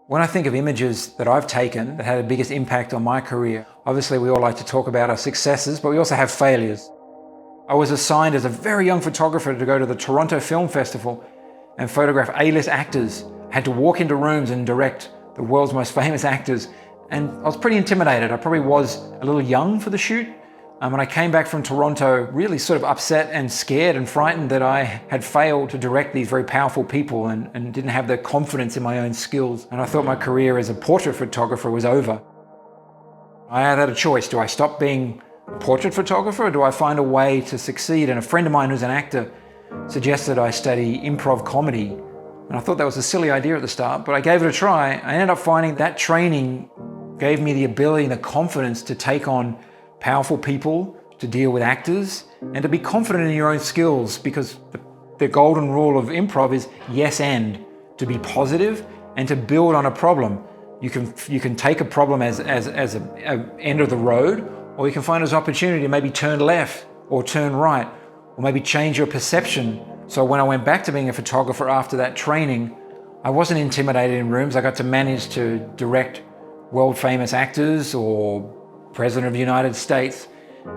When I think of images that I've taken that had the biggest impact on my career, obviously we all like to talk about our successes, but we also have failures. I was assigned as a very young photographer to go to the Toronto Film Festival and photograph A-list actors. I had to walk into rooms and direct the world's most famous actors. And I was pretty intimidated. I probably was a little young for the shoot. And I came back from Toronto really sort of upset and scared and frightened that I had failed to direct these very powerful people and didn't have the confidence in my own skills. And I thought my career as a portrait photographer was over. I had a choice. Do I stop being a portrait photographer or do I find a way to succeed? And a friend of mine who's an actor suggested I study improv comedy. And I thought that was a silly idea at the start, but I gave it a try. I ended up finding that training gave me the ability and the confidence to take on powerful people, to deal with actors, and to be confident in your own skills, because the golden rule of improv is yes and, to be positive and to build on a problem. You can take a problem as an end of the road, or you can find it as an opportunity to maybe turn left or turn right, or maybe change your perception. So when I went back to being a photographer after that training, I wasn't intimidated in rooms. I got to manage to direct world famous actors or President of the United States.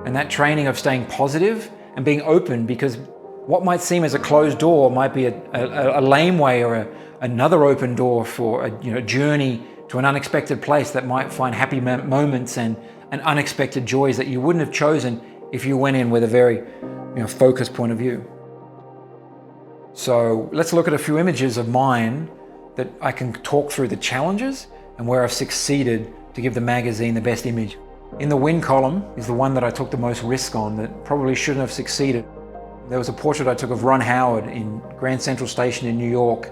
And that training of staying positive and being open, because what might seem as a closed door might be a laneway or another open door for a journey to an unexpected place that might find happy moments and unexpected joys that you wouldn't have chosen if you went in with a very focused point of view. So let's look at a few images of mine that I can talk through the challenges and where I've succeeded to give the magazine the best image. In the win column is the one that I took the most risk on, that probably shouldn't have succeeded. There was a portrait I took of Ron Howard in Grand Central Station in New York.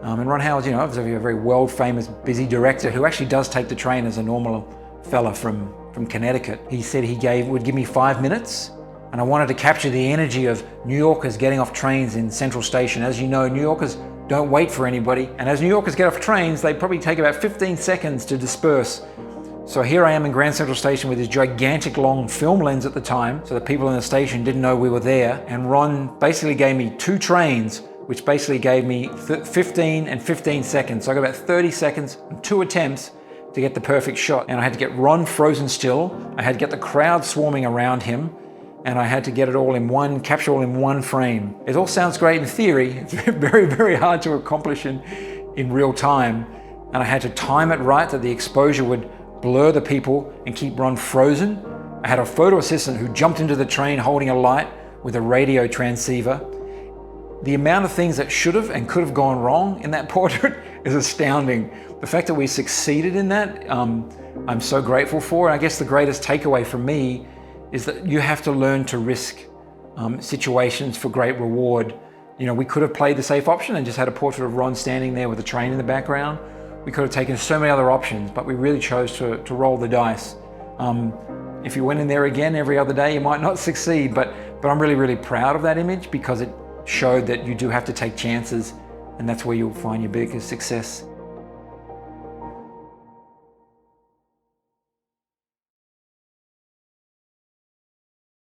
And Ron Howard's, obviously a very world famous, busy director who actually does take the train as a normal fella from Connecticut. He said he would give me 5 minutes, and I wanted to capture the energy of New Yorkers getting off trains in Central Station. As you know, New Yorkers don't wait for anybody. And as New Yorkers get off trains, they probably take about 15 seconds to disperse. So here I am in Grand Central Station with this gigantic long film lens at the time, so the people in the station didn't know we were there. And Ron basically gave me 2 trains, which basically gave me 15 and 15 seconds. So I got about 30 seconds and 2 attempts to get the perfect shot. And I had to get Ron frozen still. I had to get the crowd swarming around him. And I had to get it all capture all in one frame. It all sounds great in theory. It's very, very hard to accomplish in real time. And I had to time it right that the exposure would blur the people and keep Ron frozen. I had a photo assistant who jumped into the train holding a light with a radio transceiver. The amount of things that should have and could have gone wrong in that portrait is astounding. The fact that we succeeded in that, I'm so grateful for. And I guess the greatest takeaway for me is that you have to learn to risk situations for great reward. We could have played the safe option and just had a portrait of Ron standing there with a train in the background. We could have taken so many other options, but we really chose to roll the dice. If you went in there again every other day, you might not succeed, but I'm really, really proud of that image because it showed that you do have to take chances, and that's where you'll find your biggest success.